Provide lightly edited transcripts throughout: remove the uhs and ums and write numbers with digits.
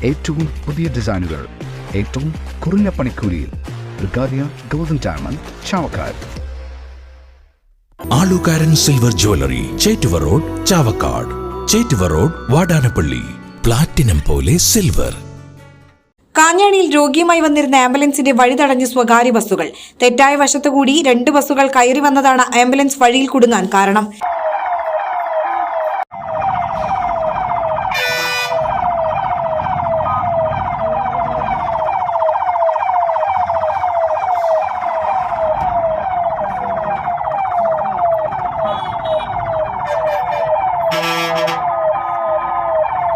ഏറ്റവും പുതിയ ഡിസൈനുകൾ ഏറ്റവും കുറഞ്ഞ പണിക്കൂലിയിൽ ബ്രിഗാദിയ golden diamond Chavakkad. Alukaran silver jewellery, Chettuva road, Chavakkad. Chettuva road, Vadanappally. Platinum പോലെ സിൽവർ. കാഞ്ഞാണിയിൽ രോഗിയുമായി വന്നിരുന്ന ആംബുലൻസിന്റെ വഴി തടഞ്ഞ് സ്വകാര്യ ബസ്സുകൾ. തെറ്റായ വശത്തുകൂടി 2 ബസ്സുകൾ കയറി വന്നതാണ് ആംബുലൻസ് വഴിയിൽ കുടുങ്ങാൻ കാരണം.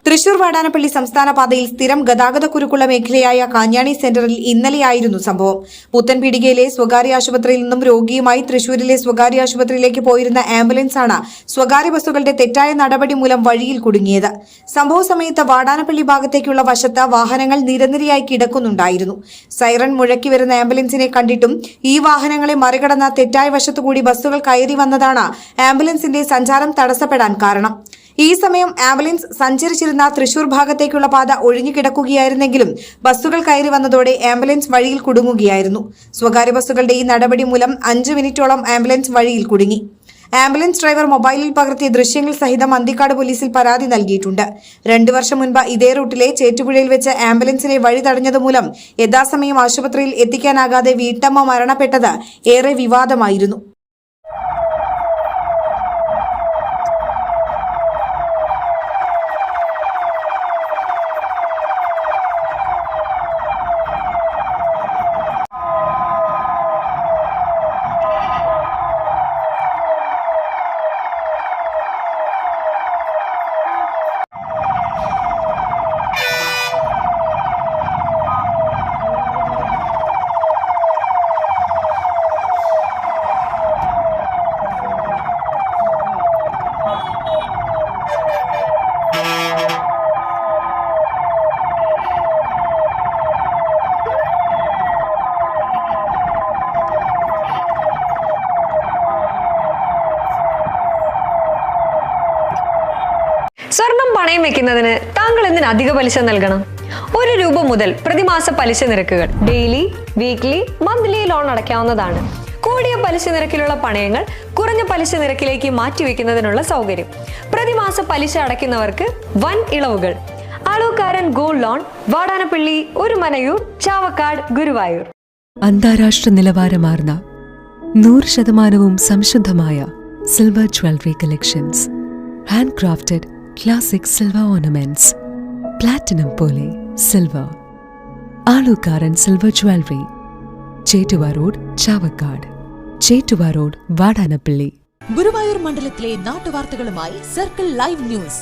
തൃശൂർ വാടാനപ്പള്ളി സംസ്ഥാന പാതയിൽ സ്ഥിരം ഗതാഗതക്കുരുക്കുള്ള മേഖലയായ കാഞ്ഞാണി സെന്ററിൽ ഇന്നലെയായിരുന്നു സംഭവം. പുത്തൻപീടികയിലെ സ്വകാര്യ ആശുപത്രിയിൽ നിന്നും രോഗിയുമായി തൃശൂരിലെ സ്വകാര്യ ആശുപത്രിയിലേക്ക് പോയിരുന്ന ആംബുലൻസാണ് സ്വകാര്യ ബസ്സുകളുടെ തെറ്റായ നടപടി മൂലം വഴിയിൽ കുടുങ്ങിയത്. സംഭവ സമയത്ത് വാടാനപ്പള്ളി ഭാഗത്തേക്കുള്ള വശത്ത് വാഹനങ്ങൾ നിരനിരയായി കിടക്കുന്നുണ്ടായിരുന്നു. സൈറൺ മുഴക്കി വരുന്ന ആംബുലൻസിനെ കണ്ടിട്ടും ഈ വാഹനങ്ങളെ മറികടന്ന തെറ്റായ വശത്തുകൂടി ബസ്സുകൾ കയറി വന്നതാണ് ആംബുലൻസിന്റെ സഞ്ചാരം തടസ്സപ്പെടാൻ കാരണം. ഈ സമയം ആംബുലൻസ് സഞ്ചരിച്ചിരുന്ന തൃശൂർ ഭാഗത്തേക്കുള്ള പാത ഒഴിഞ്ഞുകിടക്കുകയായിരുന്നെങ്കിലും ബസ്സുകൾ കയറി വന്നതോടെ ആംബുലൻസ് വഴിയിൽ കുടുങ്ങുകയായിരുന്നു. സ്വകാര്യ ബസ്സുകളുടെ ഈ നടപടി മൂലം 5 മിനിറ്റോളം ആംബുലൻസ് വഴിയിൽ കുടുങ്ങി. ആംബുലൻസ് ഡ്രൈവർ മൊബൈലിൽ പകർത്തിയ ദൃശ്യങ്ങൾ സഹിതം അന്തിക്കാട് പോലീസിൽ പരാതി നൽകിയിട്ടുണ്ട്. 2 വർഷം മുൻപ് ഇതേ റൂട്ടിലെ ചേറ്റുപുഴയിൽ വെച്ച് ആംബുലൻസിനെ വഴി തടഞ്ഞതുമൂലം യഥാസമയം ആശുപത്രിയിൽ എത്തിക്കാനാകാതെ വീട്ടമ്മ മരണപ്പെട്ടത് ഏറെ വിവാദമായിരുന്നു. സ്വർണം പണയം വെക്കുന്നതിന് താങ്കൾ എന്തിന് അധിക പലിശ നൽകണം? 1 രൂപ മുതൽ പ്രതിമാസ പലിശ നിരക്കുകൾ ഡെയിലി, വീക്ക്ലി, മന്ത്ലി ലോൺ അടയ്ക്കാവുന്നതാണ്. കൂടിയ പലിശ നിരക്കിലുള്ള പണയങ്ങൾ കുറഞ്ഞ പലിശ നിരക്കിലേക്ക് മാറ്റിവെക്കുന്നതിനുള്ള സൗകര്യം. പ്രതിമാസ പലിശ അടയ്ക്കുന്നവർക്ക് വൻ ഇളവുകൾ. Alukaran gold loan, Vadanappally, Orumanayur, Chavakkad, Guruvayur. അന്താരാഷ്ട്ര നിലവാരമാർന്ന 100% സംശുദ്ധമായ silver jewellery collections. Handcrafted classic silver ornaments. Platinum pole silver. Alukaran silver jewelry. Chetuva road, Chavakkad. Chetuva road, Vadanapalli. Guruvayur മണ്ഡലത്തിലെ നാട്ടുവാർത്തകളുമായി സർക്കിൾ ലൈവ് ന്യൂസ്.